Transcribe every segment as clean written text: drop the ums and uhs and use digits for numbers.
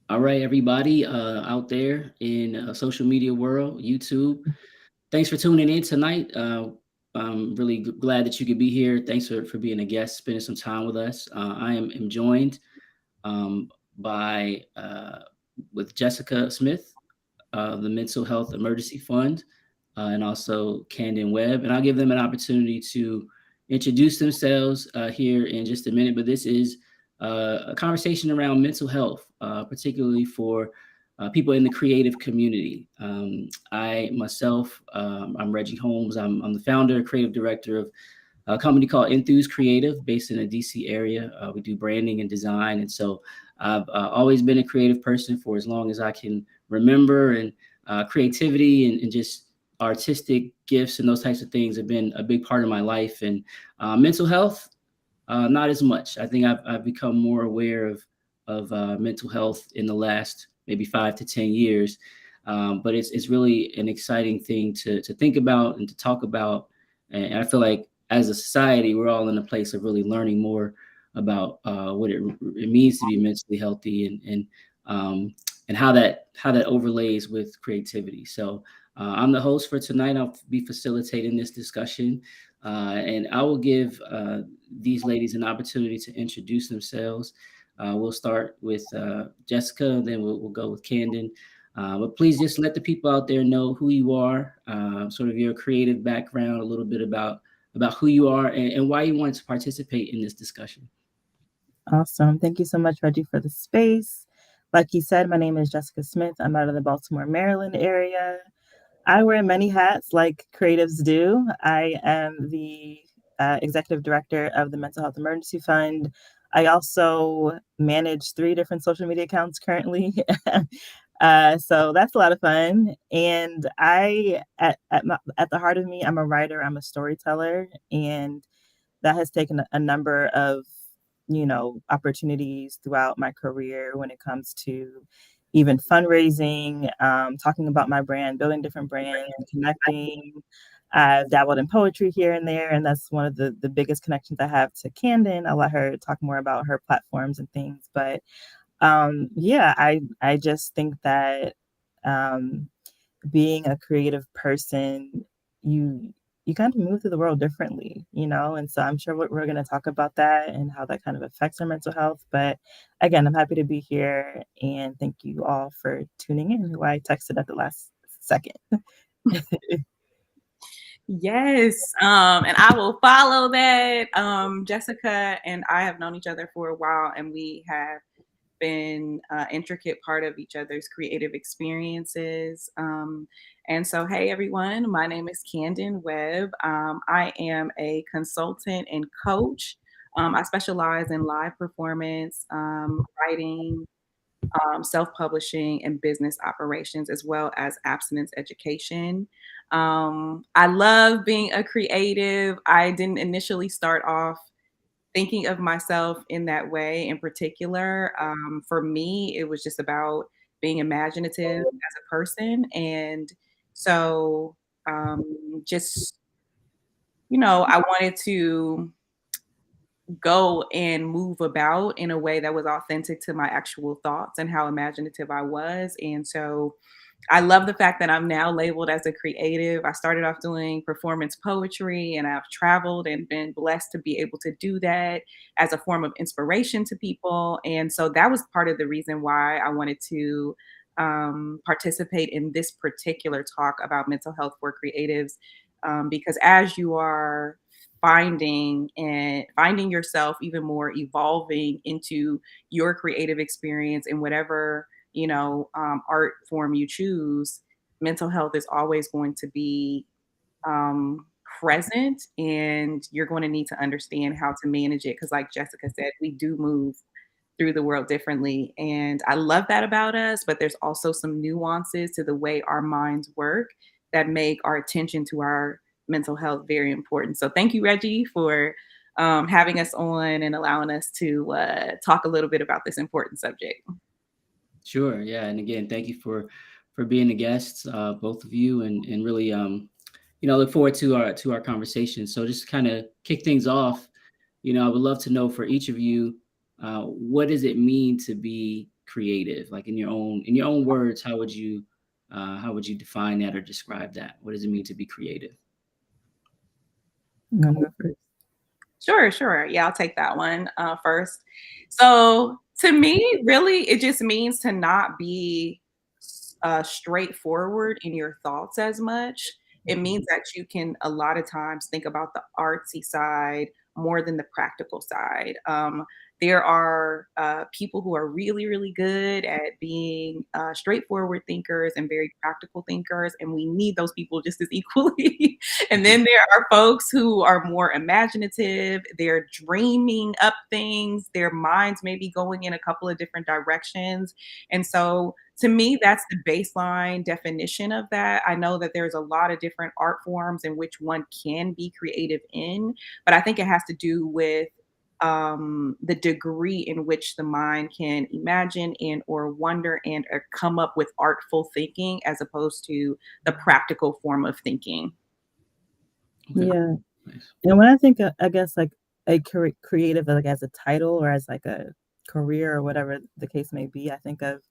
All right, everybody out there in social media world, YouTube. Thanks for tuning in tonight. I'm really glad that you could be here. Thanks for being a guest, spending some time with us. I am joined um, by with Jessica Smith, the Mental Health Emergency Fund, and also Canden Webb. And I'll give them an opportunity to introduce themselves here in just a minute. But this is a conversation around mental health, particularly for people in the creative community. I myself, I'm Reggie Holmes. I'm the founder, creative director of a company called Enthuse Creative, based in the DC area. We do branding and design, and so I've always been a creative person for as long as I can remember. And creativity and just artistic gifts and those types of things have been a big part of my life. And mental health, not as much. I think I've become more aware of mental health in the last maybe 5 to 10 years. But it's really an exciting thing to think about and to talk about. And I feel like as a society, we're all in a place of really learning more about what it means to be mentally healthy and how that overlays with creativity. So I'm the host for tonight. I'll be facilitating this discussion, and I will give these ladies an opportunity to introduce themselves. We'll start with Jessica, then we'll go with Canden. But please just let the people out there know who you are, sort of your creative background, a little bit about who you are and why you want to participate in this discussion. Awesome. Thank you so much, Reggie, for the space. Like you said, my name is Jessica Smith. I'm out of the Baltimore, Maryland area. I wear many hats like creatives do. I am the executive director of the Mental Health Emergency Fund. I also manage 3 different social media accounts currently. So that's a lot of fun. And at the heart of me, I'm a writer, I'm a storyteller, and that has taken a number of opportunities throughout my career when it comes to even fundraising, talking about my brand, building different brands, connecting. I've dabbled in poetry here and there, and that's one of the biggest connections I have to Canden. I'll let her talk more about her platforms and things. But yeah, I just think that um, being a creative person, you you kind of move through the world differently. And so I'm sure we're going to talk about that and how that kind of affects our mental health. But again, I'm happy to be here and thank you all for tuning in. Who I texted at the last second. Yes, and I will follow that. Jessica and I have known each other for a while, and we have been intricate part of each other's creative experiences. And so, hey everyone, my name is Canden Webb. I am a consultant and coach. I specialize in live performance, writing, self publishing, and business operations, as well as abstinence education. I love being a creative. I didn't initially start off thinking of myself in that way in particular. For me, it was just about being imaginative as a person. And so, just, I wanted to go and move about in a way that was authentic to my actual thoughts and how imaginative I was. And so I love the fact that I'm now labeled as a creative. I started off doing performance poetry and I've traveled and been blessed to be able to do that as a form of inspiration to people. And so that was part of the reason why I wanted to participate in this particular talk about mental health for creatives. Because as you are finding yourself even more evolving into your creative experience in whatever art form you choose, mental health is always going to be present, and you're going to need to understand how to manage it because, like Jessica said, we do move through the world differently. And I love that about us, but there's also some nuances to the way our minds work that make our attention to our mental health very important. So thank you, Reggie, for having us on and allowing us to talk a little bit about this important subject. Sure, yeah, and again, thank you for being the guests, both of you, and really, look forward to our conversation. So just kind of kick things off. I would love to know for each of you, what does it mean to be creative? Like in your own words, how would you define that or describe that? What does it mean to be creative? I'm gonna go first. Sure. Yeah, I'll take that one first. So to me, really, it just means to not be straightforward in your thoughts as much. It means that you can a lot of times think about the artsy side more than the practical side. There are people who are really, really good at being straightforward thinkers and very practical thinkers, and we need those people just as equally. And then there are folks who are more imaginative, they're dreaming up things, their minds may be going in a couple of different directions. And so to me, that's the baseline definition of that. I know that there's a lot of different art forms in which one can be creative in, but I think it has to do with the degree in which the mind can imagine and or wonder and or come up with artful thinking as opposed to the practical form of thinking. Okay. Yeah. Nice. And when I think, I guess like a creative, like as a title or as like a career or whatever the case may be, I think of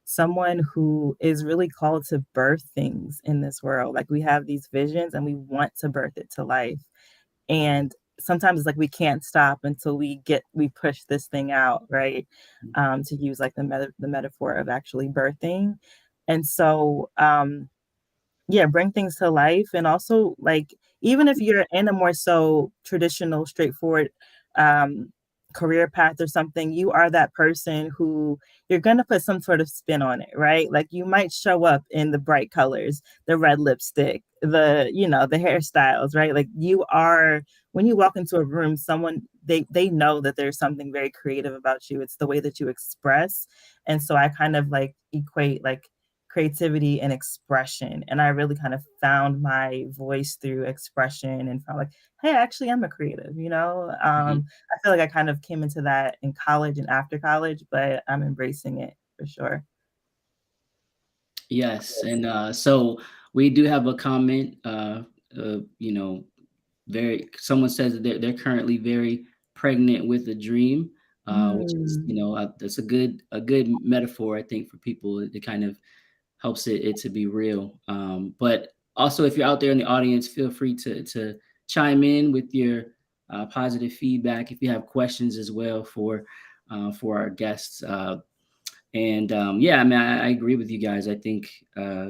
someone who is really called to birth things in this world. Like we have these visions and we want to birth it to life. And sometimes it's like we can't stop until we push this thing out, right? To use like the metaphor of actually birthing. And so yeah, bring things to life. And also like even if you're in a more so traditional straightforward um career path or something, you are that person who you're going to put some sort of spin on it, right? Like you might show up in the bright colors, the red lipstick, the hairstyles, right? Like you are, when you walk into a room, someone they know that there's something very creative about you. It's the way that you express. And so I kind of like equate like creativity and expression. And I really kind of found my voice through expression and found like, hey, actually, I'm a creative, you know? Mhm. I feel like I kind of came into that in college and after college, but I'm embracing it for sure. Yes, and so we do have a comment. You know, very someone says that they're currently very pregnant with a dream, which is Mm, that's a good metaphor I think for people. It kind of helps it to be real. But also, if you're out there in the audience, feel free to chime in with your positive feedback. If you have questions as well for our guests. And yeah, I mean, I agree with you guys. I think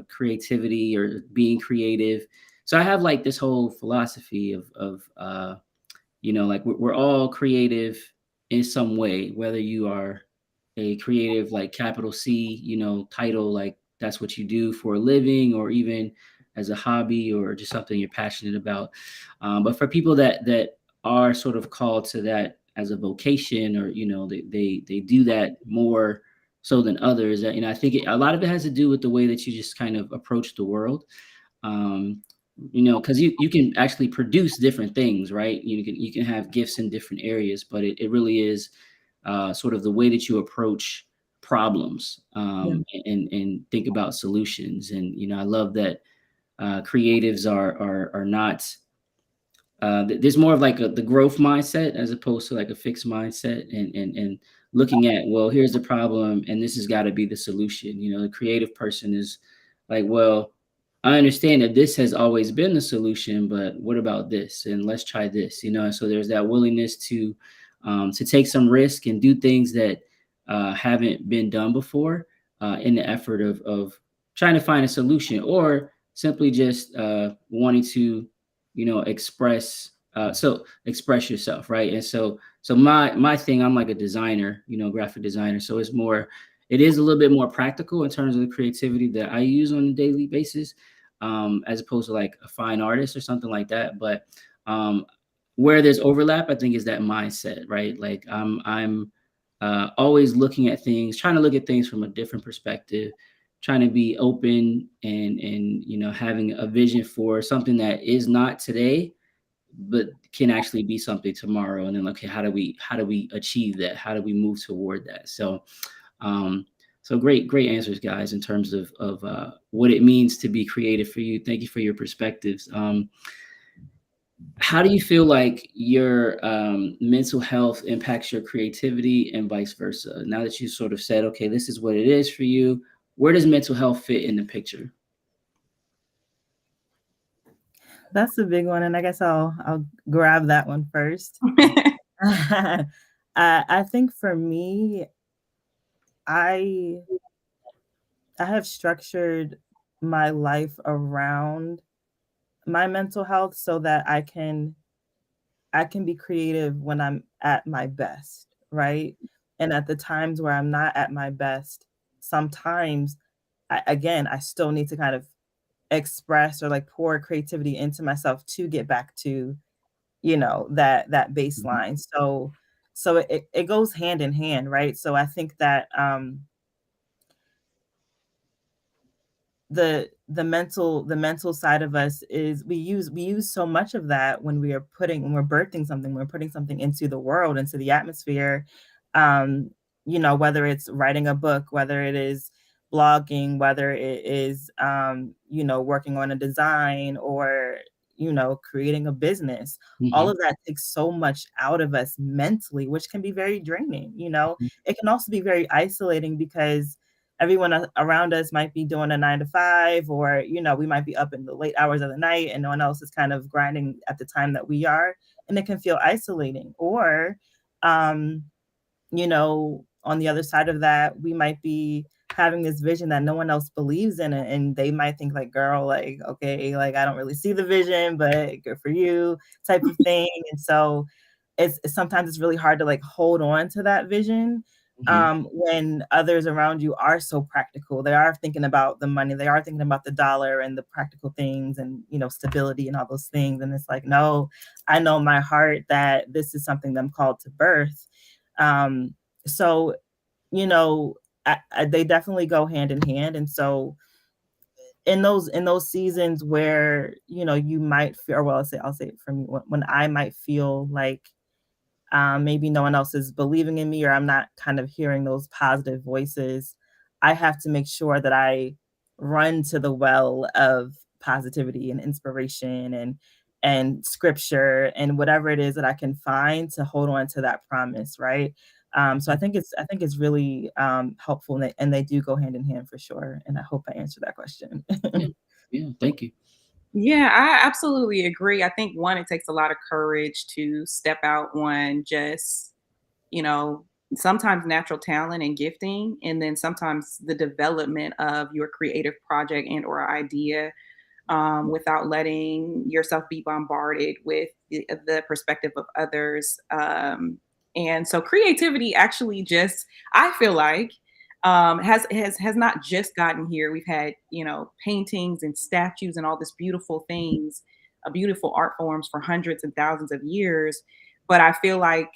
creativity or being creative. So I have like this whole philosophy of like we're all creative in some way, whether you are a creative like capital C, title, like that's what you do for a living, or even as a hobby or just something you're passionate about. But for people that are sort of called to that as a vocation, or they do that more so than others. I think a lot of it has to do with the way that you just kind of approach the world. Um, because you can actually produce different things, right? You can have gifts in different areas, but it really is sort of the way that you approach problems, yeah, and think about solutions. And I love that creatives are not there's more of like the growth mindset as opposed to like a fixed mindset, and looking at, well, here's the problem and this has got to be the solution. The creative person is like, well, I understand that this has always been the solution, but what about this, and let's try this. And so there's that willingness to take some risk and do things that haven't been done before, in the effort of trying to find a solution, or simply just wanting to express yourself, right? And so my thing, I'm like a designer, graphic designer, so it is a little bit more practical in terms of the creativity that I use on a daily basis, as opposed to like a fine artist or something like that. But where there's overlap, I think, is that mindset, right? Like I'm always looking at things, trying to look at things from a different perspective, trying to be open, and having a vision for something that is not today but can actually be something tomorrow. And then, okay, how do we achieve that? How do we move toward that? So great answers, guys, in terms of what it means to be creative for you. Thank you for your perspectives. How do you feel like your mental health impacts your creativity and vice versa? Now that you sort of said, okay, this is what it is for you, where does mental health fit in the picture? That's a big one, and I guess I'll grab that one first. I think for me, I I have structured my life around my mental health so that I can be creative when I'm at my best, right? And at the times where I'm not at my best, sometimes I still need to kind of express or like pour creativity into myself to get back to, that Mhm, baseline. So it goes hand in hand, right? So I think that the mental side of us is we use so much of that when we're birthing something, when we're putting something into the world, into the atmosphere. um Whether it's writing a book, whether it is blogging, whether it is working on a design, or creating a business. All mhm, of that takes so much out of us mentally, which can be very draining. mhm, It can also be very isolating because everyone around us might be doing a 9 to 5, or we might be up in the late hours of the night and no one else is kind of grinding at the time that we are, and it can feel isolating. Or um on the other side of that, we might be having this vision that no one else believes in, and they might think like, girl, like, okay, like, I don't really see the vision, but good for you, type of thing. And so sometimes it's really hard to like hold on to that vision, mhm, when others around you are so practical. They are thinking about the money, they are thinking about the dollar and the practical things, and stability and all those things. And it's like, no, I know in my heart that this is something that I'm called to birth. So you know they definitely go hand in hand. And so in those seasons where you might feel, or well, I'll say it for me, when I might feel like maybe no one else is believing in me, or I'm not kind of hearing those positive voices, I have to make sure that I run to the well of positivity and inspiration and scripture and whatever it is that I can find to hold on to that promise, right? So I think it's really helpful, and they do go hand in hand for sure. And I hope I answered that question. yeah, yeah, thank you. Yeah, I absolutely agree. I think one, it takes a lot of courage to step out on just, you know, sometimes natural talent and gifting, and then sometimes the development of your creative project and or idea, without letting yourself be bombarded with the perspective of others. And so creativity actually just, I feel like, has not just gotten here. We've had, paintings and statues and all this beautiful things, beautiful art forms for hundreds and thousands of years. But I feel like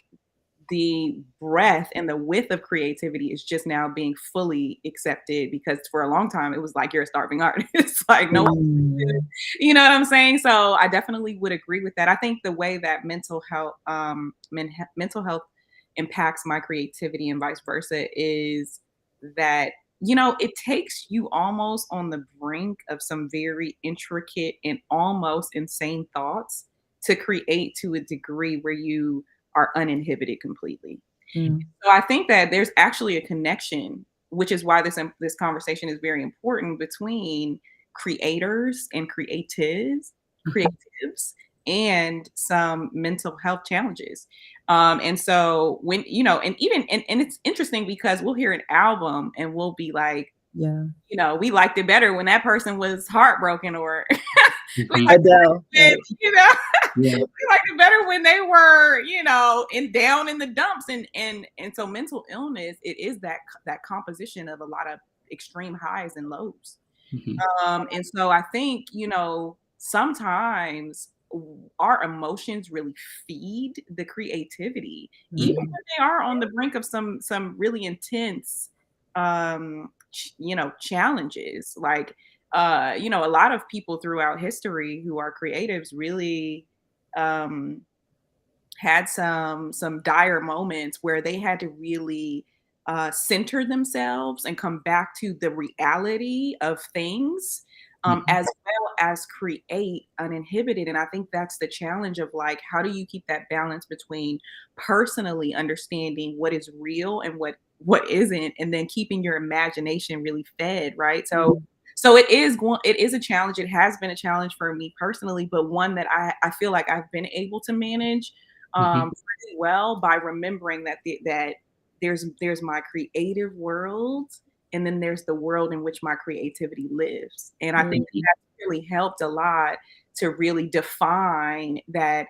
the breadth and the width of creativity is just now being fully accepted, because for a long time it was like you're a starving artist. Like no one, Mm, you know what I'm saying? So I definitely would agree with that. I think the way that mental health impacts my creativity and vice versa is that, it takes you almost on the brink of some very intricate and almost insane thoughts to create to a degree where you are uninhibited completely. mm, So I think that there's actually a connection, which is why this conversation is very important, between creators and creatives, and some mental health challenges. And so when and even and it's interesting because we'll hear an album and we'll be like, yeah. we liked it better when that person was heartbroken, or we Mhm, liked Adele, it, right. yeah, we liked it better when they were, in down in the dumps. And so mental illness, it is that composition of a lot of extreme highs and lows. mhm, And so I think, sometimes our emotions really feed the creativity, even Mhm. when they are on the brink of some really intense, challenges. Like, a lot of people throughout history who are creatives really, um, had some dire moments where they had to really center themselves and come back to the reality of things, as well as create uninhibited. And I think that's the challenge of like, how do you keep that balance between personally understanding what is real and what isn't, and then keeping your imagination really fed, right? So it is a challenge. It has been a challenge for me personally, but one that I feel like I've been able to manage Mhm. pretty well by remembering that there's my creative world, and then there's the world in which my creativity lives. And I think Mhm. that's really helped a lot to really define that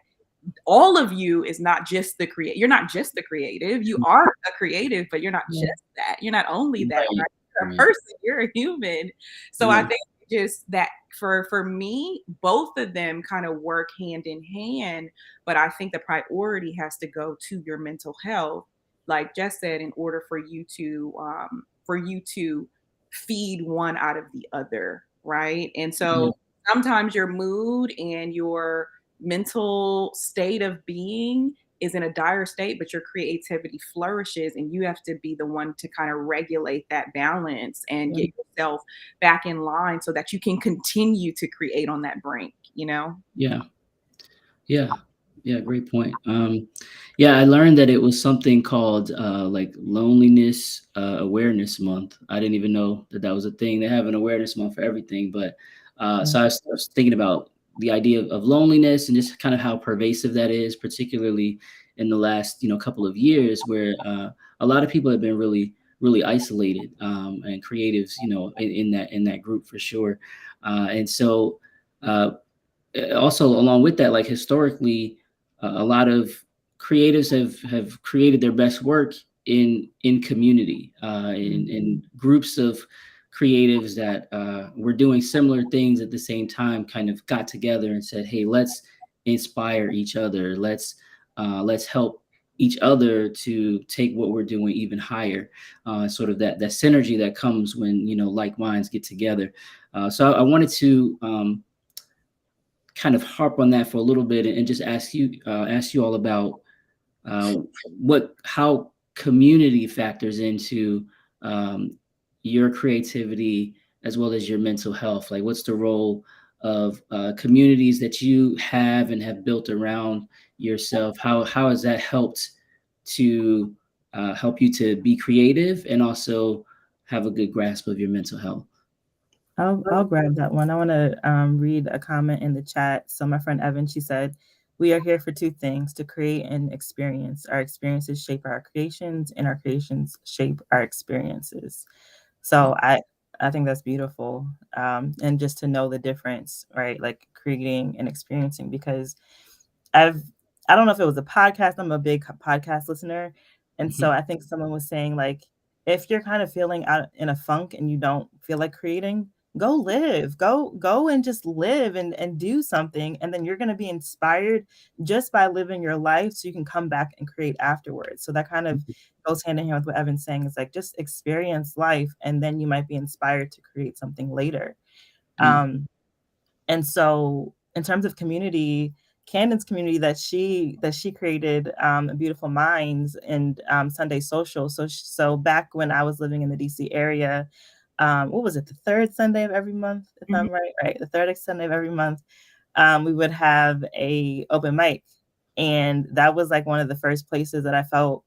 all of you is not just the create. You're not just the creative. You are a creative, but you're not Yeah. just that. You're not only that, Right. right? You're a Right. person. You're a human. So I Yeah. think just that for me, both of them kind of work hand in hand. But I think the priority has to go to your mental health, like Jess said, in order for you to feed one out of the other, right? And Yeah. so sometimes your mood and your mental state of being is in a dire state, but your creativity flourishes, and you have to be the one to kind of regulate that balance and Yeah. get yourself back in line so that you can continue to create on that brink, you know? Yeah. Yeah. Yeah, great point. Yeah, I learned that it was something called like loneliness awareness month. I didn't even know that that was a thing. They have an awareness month for everything, but so I was thinking about the idea of loneliness and just kind of how pervasive that is, particularly in the last couple of years, where a lot of people have been really isolated, and creatives, in that group for sure, and so. Also along with that, like historically, a lot of creatives have created their best work in community, in groups of creatives that were doing similar things at the same time, kind of got together and said, hey, let's inspire each other, let's help each other to take what we're doing even higher, sort of that synergy that comes when like minds get together. So I wanted to kind of harp on that for a little bit and just ask you all about uh, how community factors into your creativity as well as your mental health. Like, what's the role of communities that you have and have built around yourself? How has that helped to help you to be creative and also have a good grasp of your mental health? I'll grab that one. I want to read a comment in the chat. So my friend Evan, she said, "We are here for two things: to create and experience. Our experiences shape our creations, and our creations shape our experiences." So I think that's beautiful, and just to know the difference, right? Like creating and experiencing, because I've I don't know if it was a podcast. I'm a big podcast listener, and so Mhm. I think someone was saying like, if you're kind of feeling out in a funk and you don't feel like creating, go live, go and just live and do something, and then you're going to be inspired just by living your life, so you can come back and create afterwards. So that kind of goes hand in hand with what Evan's saying. It's like just experience life, and then you might be inspired to create something later. Yeah. Um, and so in terms of community, Candace's community that she created, Beautiful Minds and Sunday Social. So back when I was living in the DC area, what was it, the third Sunday of every month, if Mhm. I'm right? Right, the third Sunday of every month, we would have a open mic, and that was like one of the first places that I felt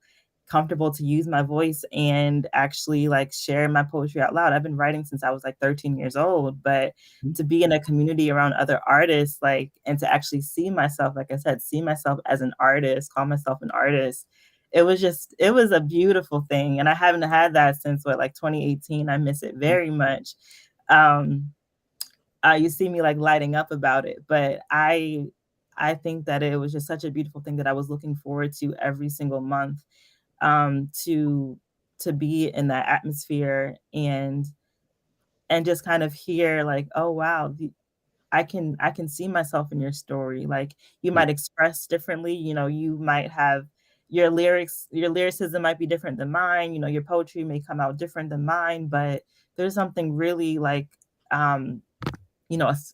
comfortable to use my voice and actually like share my poetry out loud. I've been writing since I was like 13 years old, but to be in a community around other artists, like, and to actually see myself, like I said, see myself as an artist, call myself an artist, it was a beautiful thing. And I haven't had that since what, like 2018. I miss it very much. Um, you see me like lighting up about it, but I think that it was just such a beautiful thing that I was looking forward to every single month, um, to to be in that atmosphere and just kind of hear like, oh wow, I can see myself in your story. Like you Yeah. might express differently, you might have your lyricism might be different than mine, your poetry may come out different than mine, but there's something really like um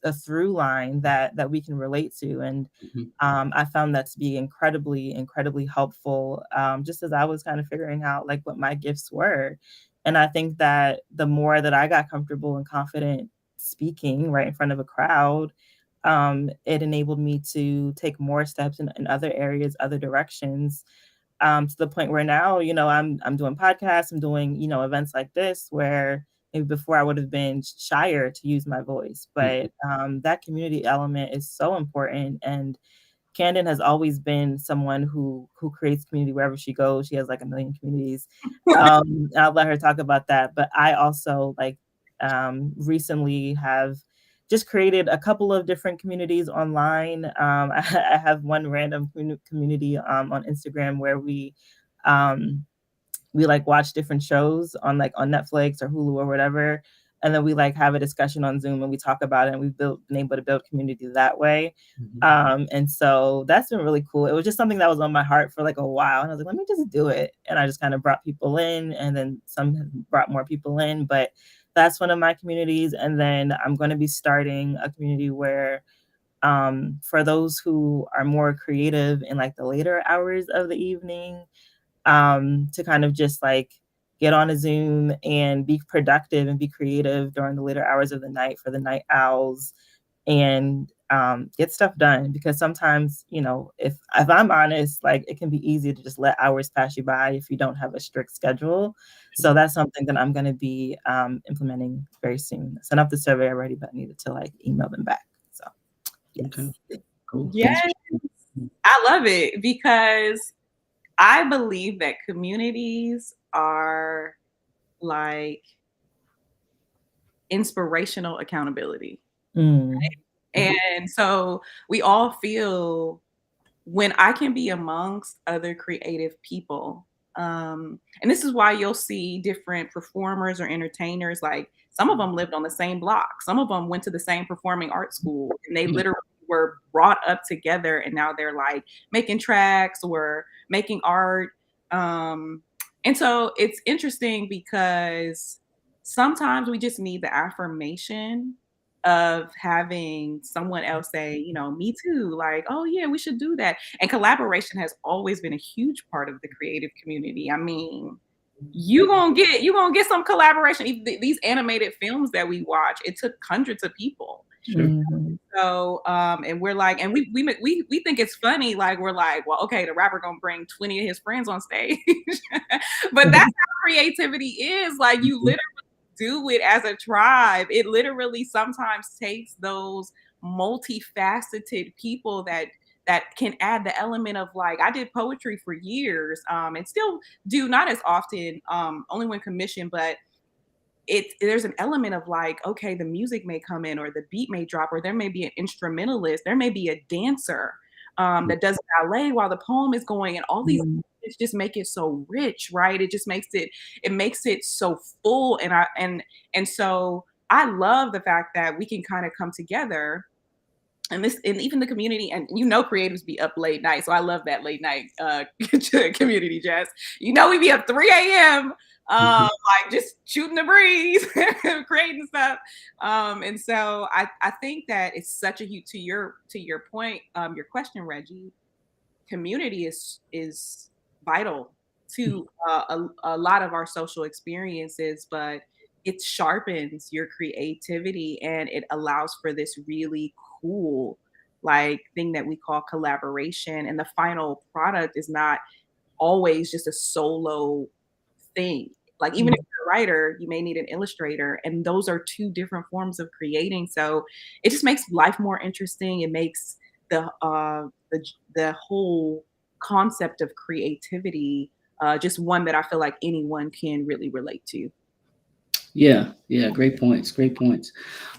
a through line that we can relate to. And Mhm. I found that to be incredibly helpful, just as I was kind of figuring out like what my gifts were. And I think that the more that I got comfortable and confident speaking right in front of a crowd, it enabled me to take more steps in other areas, other directions, to the point where now, I'm doing podcasts, I'm doing, events like this where maybe before I would have been shyer to use my voice. But that community element is so important. And Canden has always been someone who creates community wherever she goes. She has like a million communities. I'll let her talk about that. But I also recently have just created a couple of different communities online. I have one random community on Instagram where we like watch different shows on Netflix or Hulu or whatever. And then we like have a discussion on Zoom and we talk about it, and we've been able to build community that way. And so that's been really cool. It was just something that was on my heart for like a while. And I was like, let me just do it. And I just kind of brought people in, and then some brought more people in, but that's one of my communities. And then I'm going to be starting a community where for those who are more creative in like the later hours of the evening, to kind of just like get on a Zoom and be productive and be creative during the later hours of the night for the night owls, and get stuff done. Because sometimes, if I'm honest, like it can be easy to just let hours pass you by if you don't have a strict schedule. So that's something that I'm going to be implementing very soon. I sent out the survey already, but I needed to like email them back. So yes. Okay. Cool. Yes, I love it, because I believe that communities are like inspirational accountability. Right? And so we all feel, when I can be amongst other creative people, and this is why you'll see different performers or entertainers, like some of them lived on the same block, some of them went to the same performing arts school, and they literally were brought up together, and now they're like making tracks or making art. And so it's interesting because sometimes we just need the affirmation of having someone else say, me too, like, oh yeah, we should do that. And collaboration has always been a huge part of the creative community. I mean, you gonna get some collaboration. These animated films that we watch, it took hundreds of people. Sure. So and we're like, and we think it's funny, like we're like, well, okay, the rapper gonna bring 20 of his friends on stage. But that's how creativity is. Like, you literally do it as a tribe. It literally sometimes takes those multifaceted people that can add the element of, like, I did poetry for years, and still do, not as often, only when commissioned, but there's an element of like, okay, the music may come in, or the beat may drop, or there may be an instrumentalist, there may be a dancer that does ballet while the poem is going, and all these it just make it so rich, right? It just makes it so full. And so I love the fact that we can kind of come together, and even the community, and creatives be up late night. So I love that late night community, Jess. We be up 3 a.m. Like just shooting the breeze, creating stuff. And so I think that it's such a huge, to your point, your question, Reggie, community is vital to a lot of our social experiences, but it sharpens your creativity, and it allows for this really cool like thing that we call collaboration. And the final product is not always just a solo thing. Like, even if you're a writer, you may need an illustrator, and those are two different forms of creating. So it just makes life more interesting. It makes the whole concept of creativity just one that I feel like anyone can really relate to. Yeah, great points.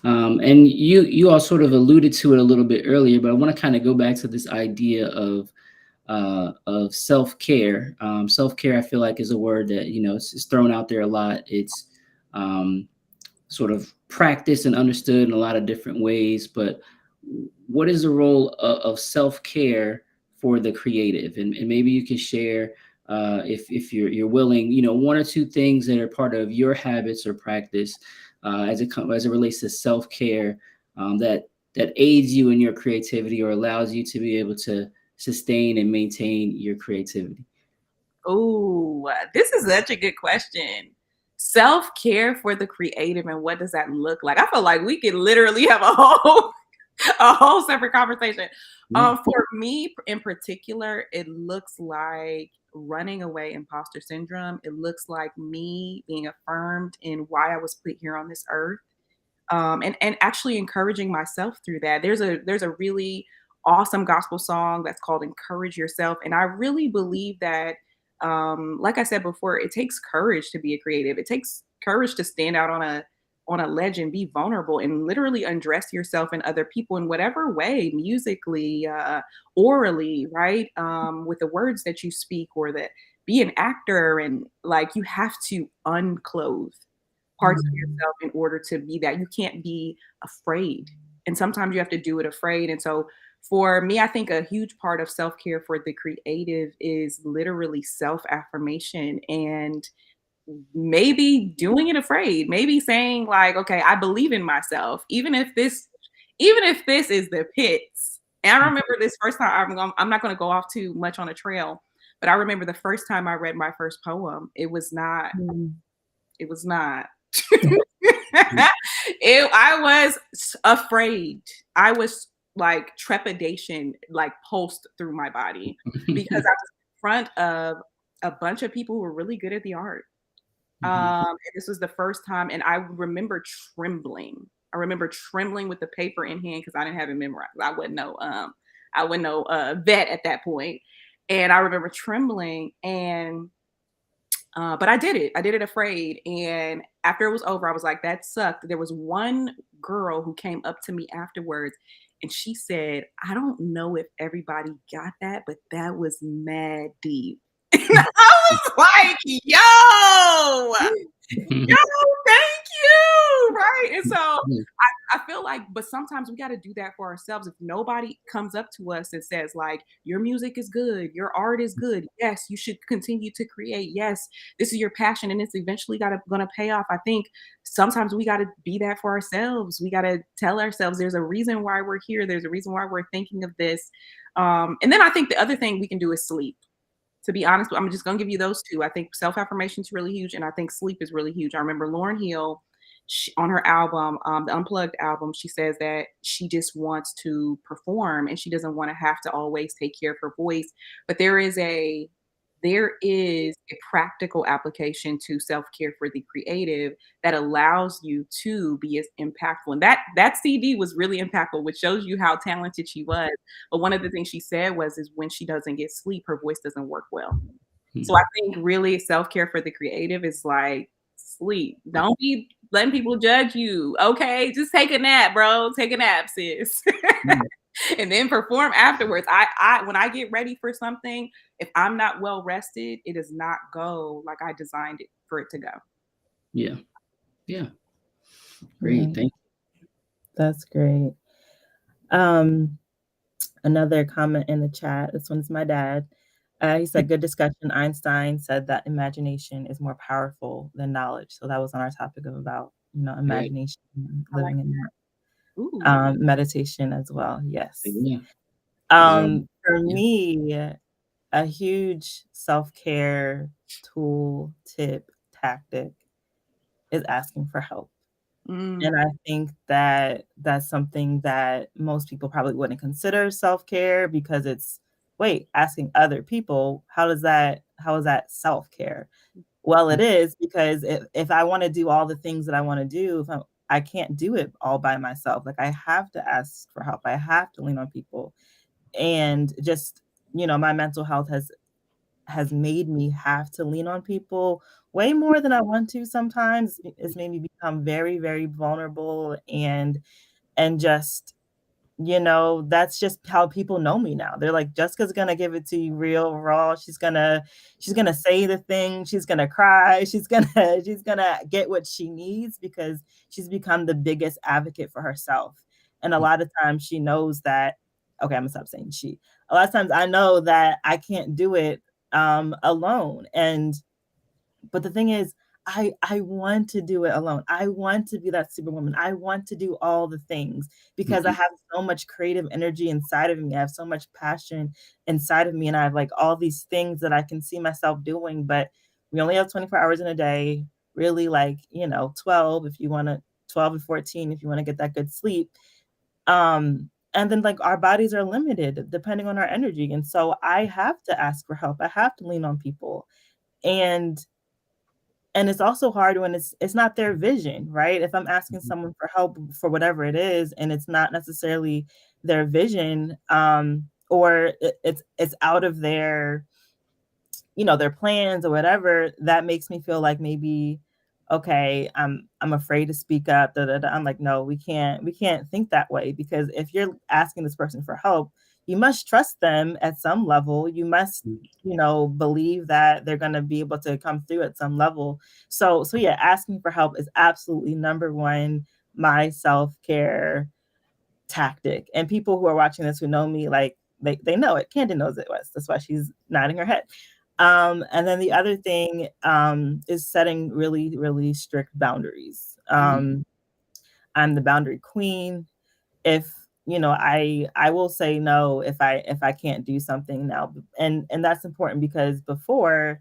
And you all sort of alluded to it a little bit earlier, but I want to kind of go back to this idea of self-care. Self-care, I feel like, is a word that, it's thrown out there a lot. It's sort of practiced and understood in a lot of different ways, but what is the role of self-care for the creative? And maybe you can share, if you're willing, one or two things that are part of your habits or practice as it relates to self-care, that aids you in your creativity or allows you to be able to sustain and maintain your creativity. Oh, this is such a good question. self-care for the creative, and what does that look like? I feel like we could literally have a whole a whole separate conversation. Yeah. For me in particular, it looks like running away imposter syndrome. It looks like me being affirmed in why I was put here on this earth. And actually encouraging myself through that. There's a really awesome gospel song that's called "Encourage Yourself," and I really believe that, like I said before, it takes courage to be a creative. It takes courage to stand out on a ledge and be vulnerable and literally undress yourself and other people in whatever way, musically, orally, right, with the words that you speak, or that be an actor, and like you have to unclothe parts of yourself in order to be that. You can't be afraid. And sometimes you have to do it afraid. And so for me, I think a huge part of self-care for the creative is literally self-affirmation, and maybe doing it afraid, maybe saying like, okay, I believe in myself, even if this is the pits. And I remember this first time, I'm not going to go off too much on a trail, but I remember the first time I read my first poem, it was not. I was afraid. I was like trepidation, like pulsed through my body, because I was in front of a bunch of people who were really good at the art. And this was the first time, and I remember trembling. I remember trembling with the paper in hand because I didn't have it memorized. I wasn't no vet at that point, and I remember trembling, and but I did it. I did it afraid. And after it was over, I was like, that sucked. There was one girl who came up to me afterwards and she said, I don't know if everybody got that, but that was mad deep. And I was like, yo, thank you. Right. And so I feel like, but sometimes we got to do that for ourselves. If nobody comes up to us and says, like, your music is good, your art is good, yes, you should continue to create. Yes, this is your passion, and it's eventually gonna pay off. I think sometimes we got to be that for ourselves. We got to tell ourselves there's a reason why we're here. There's a reason why we're thinking of this. And then I think the other thing we can do is sleep. To be honest, I'm just gonna give you those two. I think self-affirmation is really huge, and I think sleep is really huge. I remember Lauryn Hill, on her album, the Unplugged album, she says that she just wants to perform and she doesn't want to have to always take care of her voice. But there is a practical application to self-care for the creative that allows you to be as impactful. And that CD was really impactful, which shows you how talented she was. But one of the things she said is when she doesn't get sleep, her voice doesn't work well. So I think really self-care for the creative is like sleep. Don't be letting people judge you. Okay, just take a nap, bro. Take a nap, sis. And then perform afterwards. I when I get ready for something, if I'm not well rested, it does not go like I designed it for it to go. Yeah. Yeah. Great. Thank you. That's great. Another comment in the chat. This one's my dad. He said, good discussion. Einstein said that imagination is more powerful than knowledge. So that was on our topic of about, imagination, living in that. Meditation as well. Yes. Yeah. For me, a huge self-care tool, tip, tactic is asking for help. And I think that that's something that most people probably wouldn't consider self-care, because it's, wait, asking other people, how is that self-care? Well, it is, because if I want to do all the things that I want to do, I can't do it all by myself. Like, I have to ask for help. I have to lean on people. And just, my mental health has made me have to lean on people way more than I want to sometimes. It's made me become very, very vulnerable, and just, that's just how people know me now. They're like, Jessica's gonna give it to you real raw. She's gonna say the thing. She's gonna cry. She's gonna get what she needs, because she's become the biggest advocate for herself. And a lot of times she knows that, okay, I'm gonna stop saying she. A lot of times I know that I can't do it alone. But the thing is, I want to do it alone. I want to be that superwoman. I want to do all the things, because I have so much creative energy inside of me. I have so much passion inside of me, and I have like all these things that I can see myself doing. But we only have 24 hours in a day. really like, 12 if you want to, 12 and 14 if you want to get that good sleep. And then like our bodies are limited depending on our energy. And so I have to ask for help. I have to lean on people. And it's also hard when it's not their vision, right? If I'm asking someone for help for whatever it is and it's not necessarily their vision, or it's out of their, their plans or whatever, that makes me feel like maybe, okay, I'm afraid to speak up. Da, da, da. I'm like, no, we can't think that way, because if you're asking this person for help, you must trust them at some level. You must, believe that they're going to be able to come through at some level. So yeah, asking for help is absolutely number one my self-care tactic. And people who are watching this who know me, like they know it. Canden knows it was. That's why she's nodding her head. And then the other thing is setting really, really strict boundaries. I'm the boundary queen. If I will say no if I can't do something now, and that's important, because before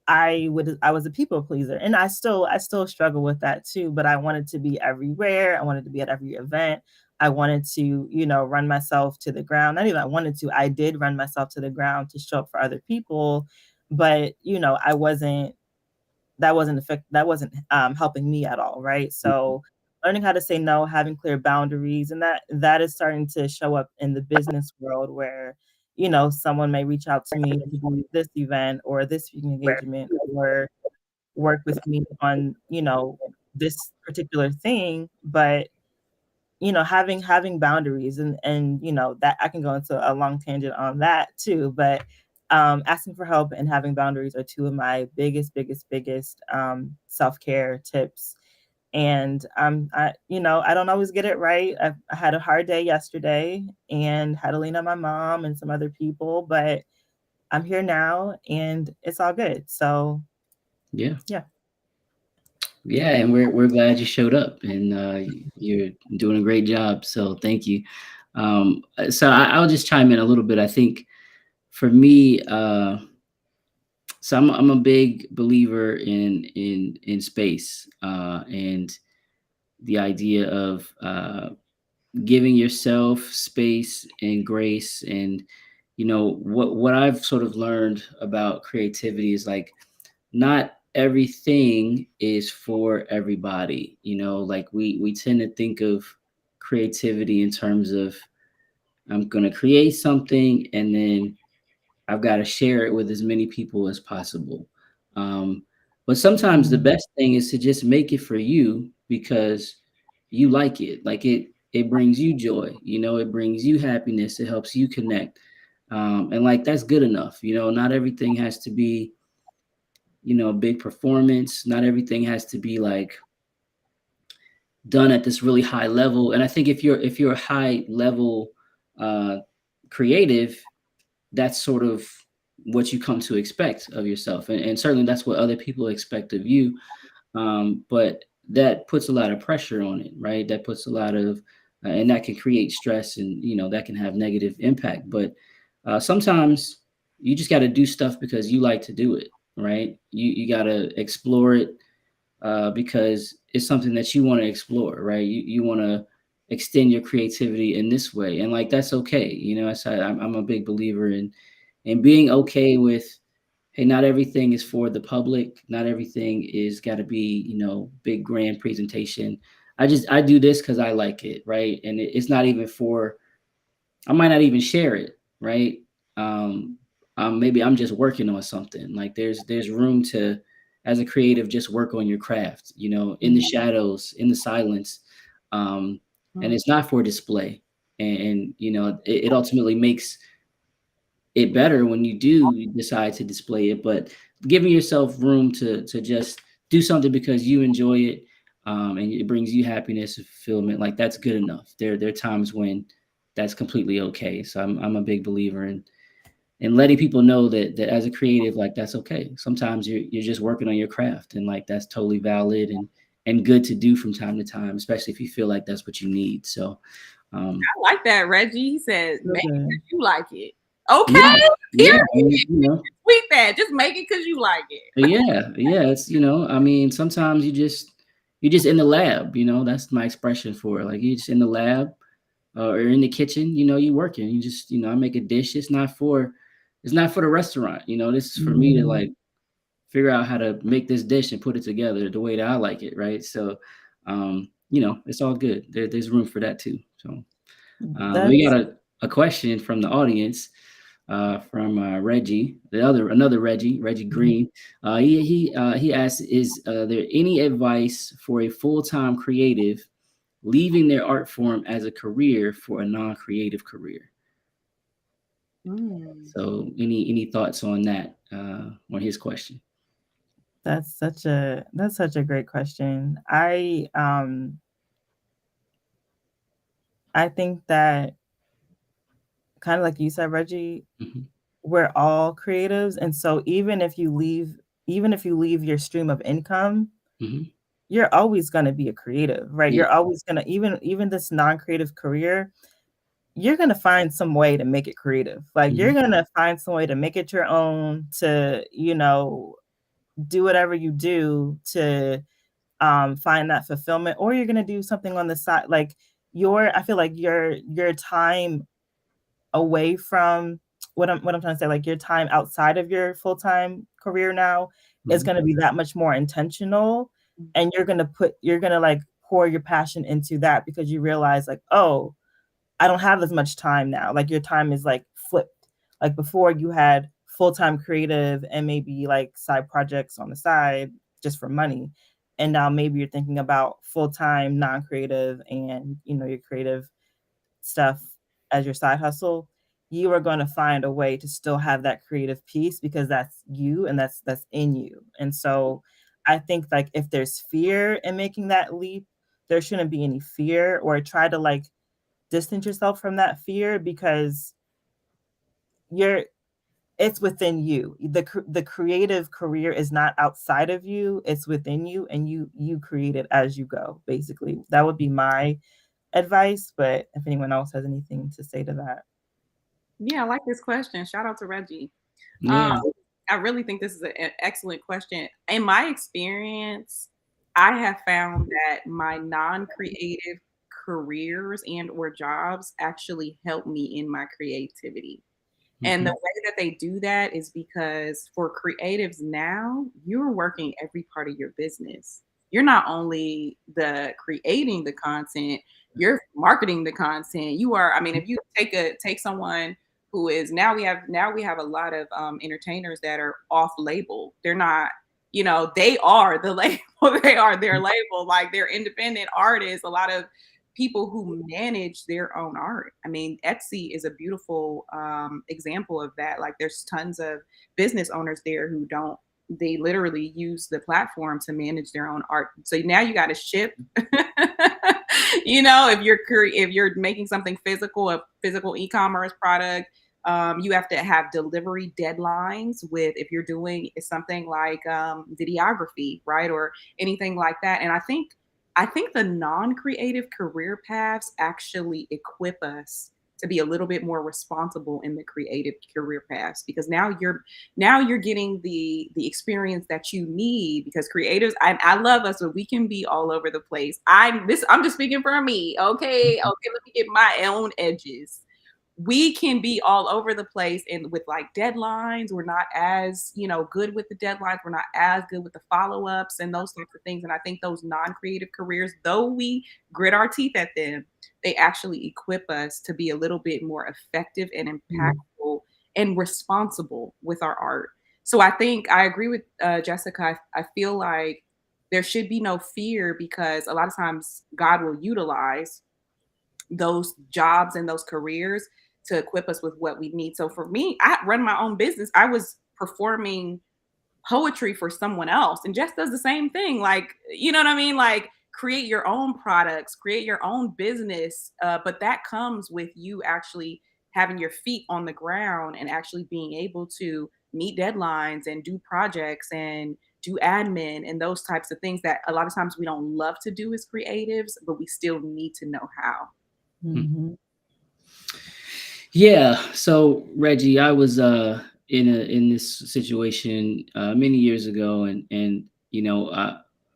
I was a people pleaser, and I still struggle with that too, but I wanted to be everywhere. I wanted to be at every event. I wanted to, run myself to the ground. Not even I wanted to, I did run myself to the ground to show up for other people, but I wasn't that wasn't helping me at all, right? So learning how to say no, having clear boundaries, and that is starting to show up in the business world, where someone may reach out to me to do this event or this speaking engagement, or work with me on this particular thing. But having boundaries, and that I can go into a long tangent on that too, but asking for help and having boundaries are two of my biggest self-care tips. And I don't always get it right. I had a hard day yesterday and had to lean on my mom and some other people, but I'm here now and it's all good. So Yeah. yeah. Yeah, and we're glad you showed up, and you're doing a great job. So thank you. So I'll just chime in a little bit. I think for me, so I'm a big believer in space, and the idea of giving yourself space and grace. And what I've sort of learned about creativity is like, not everything is for everybody. Like we tend to think of creativity in terms of, I'm going to create something and then I've got to share it with as many people as possible. Um, but sometimes the best thing is to just make it for you because you like it. Like it brings you joy. It brings you happiness. It helps you connect. And like that's good enough. Not everything has to be a big performance. Not everything has to be like done at this really high level. And I think if you're a high level uh, creative, that's sort of what you come to expect of yourself, and certainly that's what other people expect of you. But that puts a lot of pressure on it, right? That puts a lot of and that can create stress, and that can have negative impact. But sometimes you just got to do stuff because you like to do it, right? You got to explore it because it's something that you want to explore, right? You want to extend your creativity in this way, and like that's okay. I'm a big believer in being okay with, hey, not everything is for the public. Not everything is got to be big grand presentation. I do this because I like it, right? And it's not even for. I might not even share it, right? Um, Maybe I'm just working on something. Like there's room to, as a creative, just work on your craft. In the shadows, in the silence, and it's not for display. And it ultimately makes it better when you do decide to display it. But giving yourself room to just do something because you enjoy it, and it brings you happiness and fulfillment, like that's good enough. There are times when that's completely okay. So I'm a big believer in letting people know that as a creative, like that's okay. Sometimes you're just working on your craft, and like that's totally valid and good to do from time to time, especially if you feel like that's what you need. So I like that, Reggie. He said, "Maybe you like it." Okay. Yeah, Period. I mean, Tweet that. Just make it because you like it. yeah, it's, I mean, sometimes you just in the lab, that's my expression for it. Like, you just in the lab, or in the kitchen, you working. You just, I make a dish. It's not for the restaurant. This is for me to like figure out how to make this dish and put it together the way that I like it, right? So, it's all good. There's room for that too. So, we That's got a question from the audience, from Reggie, another Reggie Green. He asked, is there any advice for a full-time creative leaving their art form as a career for a non-creative career? So, any thoughts on that, on his question? that's such a great question. I think that, kind of like you said, Reggie, Mhm, we're all creatives, and so even if you leave your stream of income, mhm, you're always going to be a creative, right? yeah, You're always going to, even this non-creative career, you're going to find some way to make it creative. Like, you're mhm, going to find some way to make it your own, to do whatever you do to find that fulfillment, or you're going to do something on the side. Like, I feel like your time away from, what I'm trying to say, like, your time outside of your full-time career now is mhm, going to be that much more intentional, and you're going to like pour your passion into that, because you realize, like, oh, I don't have as much time now. Like, your time is like flipped. Like, before, you had full-time creative and maybe like side projects on the side just for money, and now maybe you're thinking about full-time non-creative, and your creative stuff as your side hustle. You are going to find a way to still have that creative piece, because that's you, and that's in you. And so I think, like, if there's fear in making that leap, there shouldn't be any fear, or try to like distance yourself from that fear, because you're it's within you. The creative career is not outside of you, it's within you, and you create it as you go. Basically, that would be my advice, but if anyone else has anything to say to that. Yeah, I like this question. Shout out to Reggie. Um, yeah, I really think this is an excellent question. In my experience, I have found that my non-creative careers and or jobs actually help me in my creativity. And the mhm, way that they do that is because for creatives now, you're working every part of your business. You're not only the creating the content, you're marketing the content. You are, I mean, if you take someone who is, now we have a lot of entertainers that are off label. They're not, they are the label. They are their label. Like, they're independent artists. A lot of people who manage their own art. I mean, Etsy is a beautiful example of that. Like, there's tons of business owners there who don't, they literally use the platform to manage their own art. So now you got to ship. If you're making something physical, a physical e-commerce product, you have to have delivery deadlines with, if you're doing something like videography, right, or anything like that. And I think the non-creative career paths actually equip us to be a little bit more responsible in the creative career paths, because now you're getting the experience that you need, because creatives, I love us, but we can be all over the place. I'm just speaking for me. Okay, let me get my own edges. We can be all over the place, and with like deadlines, we're not as good with the deadlines, we're not as good with the follow-ups and those types of things. And I think those non-creative careers, though we grit our teeth at them, they actually equip us to be a little bit more effective and impactful and responsible with our art. So I think I agree with Jessica. I feel like there should be no fear, because a lot of times God will utilize those jobs and those careers to equip us with what we need. So for me, I run my own business. I was performing poetry for someone else, and Jess does the same thing. Like, you know what I mean? Like, create your own products, create your own business. But that comes with you actually having your feet on the ground and actually being able to meet deadlines and do projects and do admin and those types of things that a lot of times we don't love to do as creatives, but we still need to know how. mhm. Mhm. Yeah. So Reggie, I was in this situation many years ago, and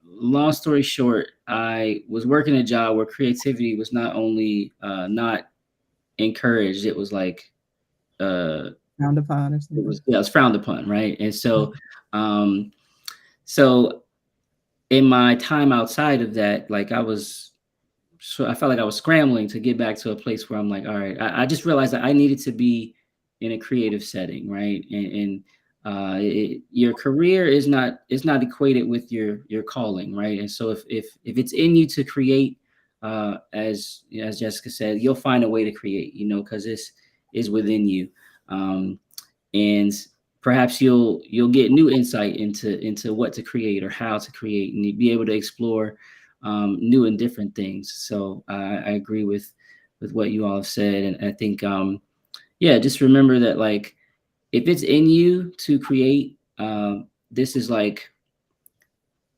long story short, I was working a job where creativity was not only not encouraged, it was like uh Frowned upon or it something. was, yeah, it was frowned upon, right? And so um so in my time outside of that, like I felt like I was scrambling to get back to a place where I'm like, all right, I just realized that I needed to be in a creative setting, right? Your career is not equated with your calling, right? And so if it's in you to create, as Jessica said, you'll find a way to create, because this is within you. Um, and perhaps you'll get new insight into what to create or how to create, and be able to explore new and different things. So I agree with what you all have said, and I think yeah, just remember that, like, if it's in you to create, this is like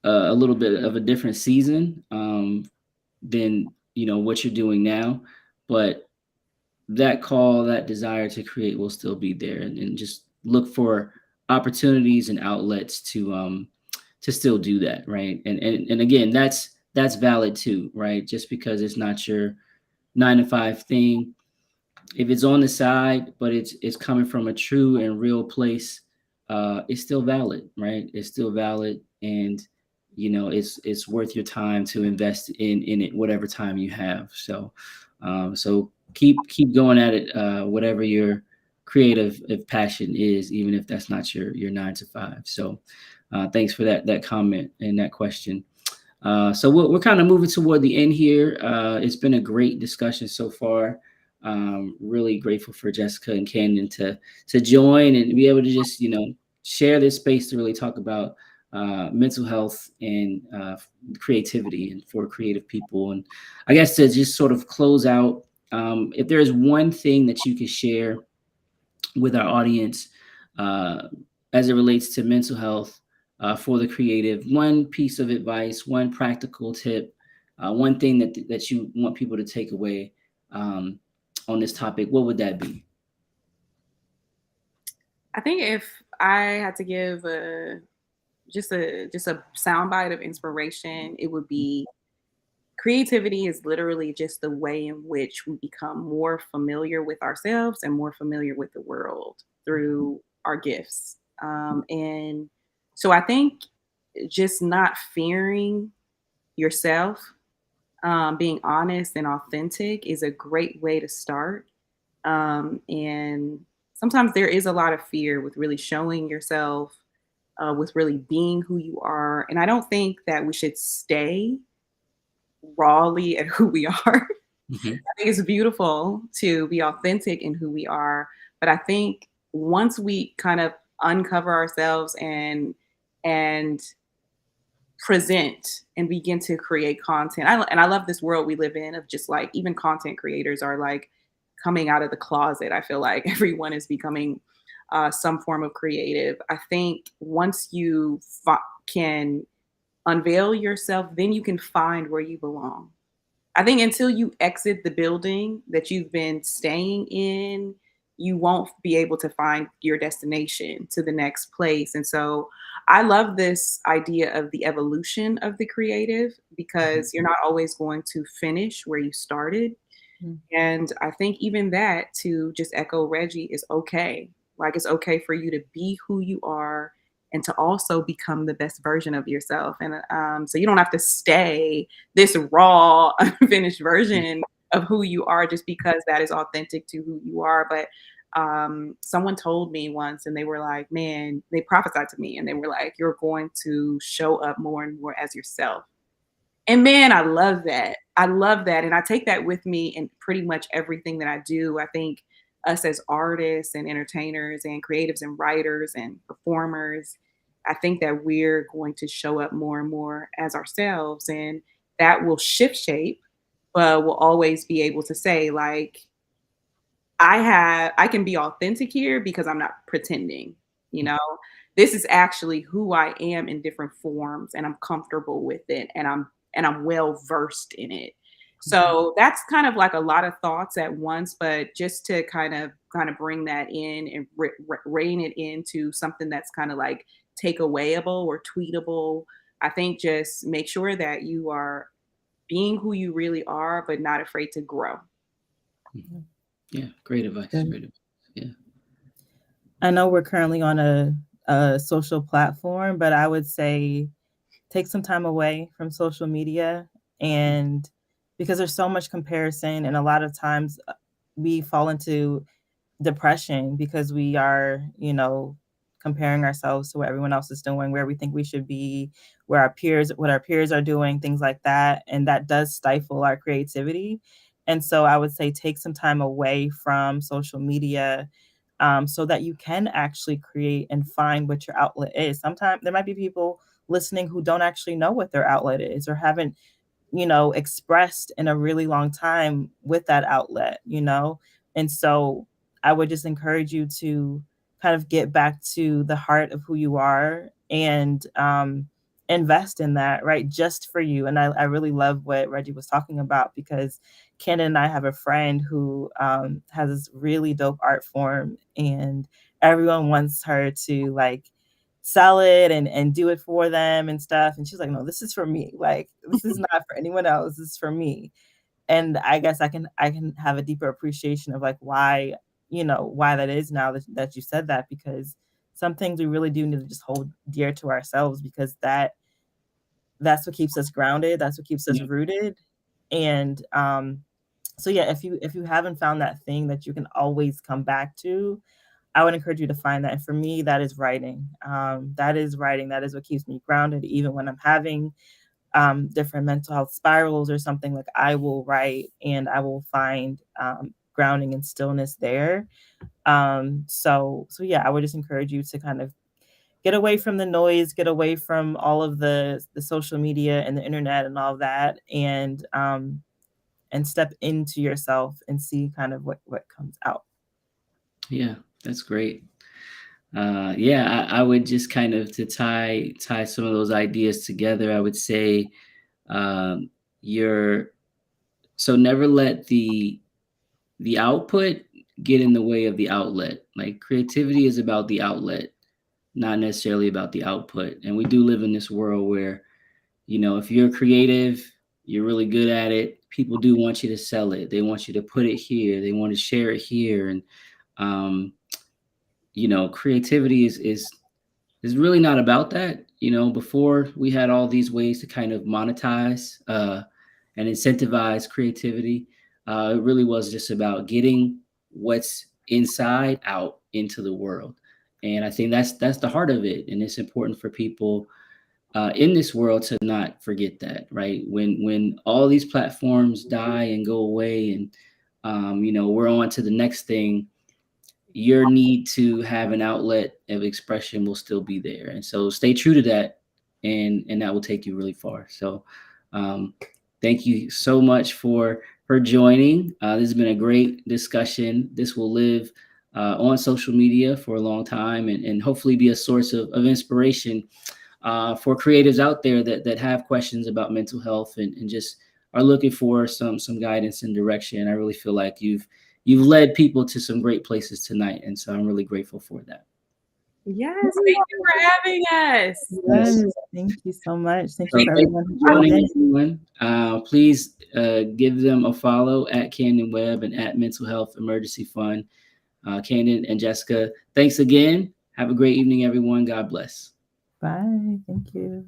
a little bit of a different season than what you're doing now, but that call, that desire to create will still be there, and just look for opportunities and outlets to still do that, right? And again, that's valid too, right? Just because it's not your 9 to 5 thing, if it's on the side, but it's coming from a true and real place, it's still valid, right? It's still valid, and it's worth your time to invest in it, whatever time you have. So keep going at it, whatever your creative if passion is, even if that's not your 9 to 5. So thanks for that comment and that question. So we're kind of moving toward the end here. It's been a great discussion so far. Really grateful for Jessica and Canden to join and be able to just share this space to really talk about mental health and creativity, and for creative people. And I guess to just sort of close out, if there is one thing that you could share with our audience uh, as it relates to mental health for the creative, one piece of advice, one practical tip, one thing that you want people to take away on this topic, what would that be? I think if I had to give just a soundbite of inspiration, it would be creativity is literally just the way in which we become more familiar with ourselves and more familiar with the world through our gifts. And so I think just not fearing yourself, being honest and authentic is a great way to start. And sometimes there is a lot of fear with really showing yourself, with really being who you are. And I don't think that we should stay rawly at who we are. Mhm. I think it's beautiful to be authentic in who we are. But I think once we kind of uncover ourselves and present and begin to create content. And I love this world we live in of just like even content creators are like coming out of the closet. I feel like everyone is becoming some form of creative. I think once you can unveil yourself, then you can find where you belong. I think until you exit the building that you've been staying in, you won't be able to find your destination to the next place. And so I love this idea of the evolution of the creative because you're not always going to finish where you started. Mhm. And I think even that, to just echo Reggie, is okay. Like it's okay for you to be who you are and to also become the best version of yourself. And so you don't have to stay this raw, unfinished version of who you are just because that is authentic to who you are. But someone told me once, and they were like, man, they prophesied to me, and they were like, you're going to show up more and more as yourself. And man, I love that. I love that. And I take that with me in pretty much everything that I do. I think us as artists and entertainers and creatives and writers and performers, I think that we're going to show up more and more as ourselves. And that will shift shape, but we'll always be able to say, like, I can be authentic here because I'm not pretending, you know? This is actually who I am in different forms and I'm comfortable with it and I'm well versed in it. So that's kind of like a lot of thoughts at once, but just to kind of bring that in and rein it into something that's kind of like takeawayable or tweetable. I think just make sure that you are being who you really are, but not afraid to grow. Yeah, great advice. Good. Great advice. Yeah. I know we're currently on a social platform, but I would say take some time away from social media, and because there's so much comparison, and a lot of times we fall into depression because we are, comparing ourselves to what everyone else is doing, where we think we should be, what our peers are doing, things like that. And that does stifle our creativity. And so I would say take some time away from social media, so that you can actually create and find what your outlet is. Sometimes there might be people listening who don't actually know what their outlet is, or haven't, expressed in a really long time with that outlet. And so I would just encourage you to kind of get back to the heart of who you are, and invest in that, right? Just for you. And I really love what Reggie was talking about, because Canden and I have a friend who has this really dope art form, and everyone wants her to like sell it and do it for them and stuff. And she's like, no, this is for me. Like, this is not for anyone else. This is for me. And I guess I can have a deeper appreciation of like why that is, now that you said that, because some things we really do need to just hold dear to ourselves, because that's what keeps us grounded. That's what keeps us rooted. And so yeah, if you haven't found that thing that you can always come back to, I would encourage you to find that. And for me, that is writing. That is writing. That is what keeps me grounded, even when I'm having different mental health spirals or something. Like, I will write, and I will find grounding and stillness there. So yeah, I would just encourage you to kind of get away from the noise, get away from all of the social media and the internet and all of that, and step into yourself and see kind of what comes out. Yeah, that's great. Yeah, I would just kind of, to tie some of those ideas together, I would say, so never let the output get in the way of the outlet. Like, creativity is about the outlet, not necessarily about the output. And we do live in this world where, if you're creative, you're really good at it, people do want you to sell it. They want you to put it here. They want to share it here. And, creativity is really not about that. Before, we had all these ways to kind of monetize and incentivize creativity. It really was just about getting what's inside out into the world. And I think that's the heart of it. And it's important for people in this world to not forget that, right? When all these platforms die and go away, and we're on to the next thing, your need to have an outlet of expression will still be there. And so stay true to that, and that will take you really far. So thank you so much for joining. This has been a great discussion. This will live on social media for a long time, and hopefully be a source of inspiration for creatives out there that have questions about mental health, and just are looking for some guidance and direction. I really feel like you've led people to some great places tonight. And so I'm really grateful for that. Yes, thank you for having us. Yes, thank you so much. Thank you for everyone who joined in. Please give them a follow at Canden Webb and at Mental Health Emergency Fund. Canden and Jessica, thanks again. Have a great evening, everyone. God bless. Bye. Thank you.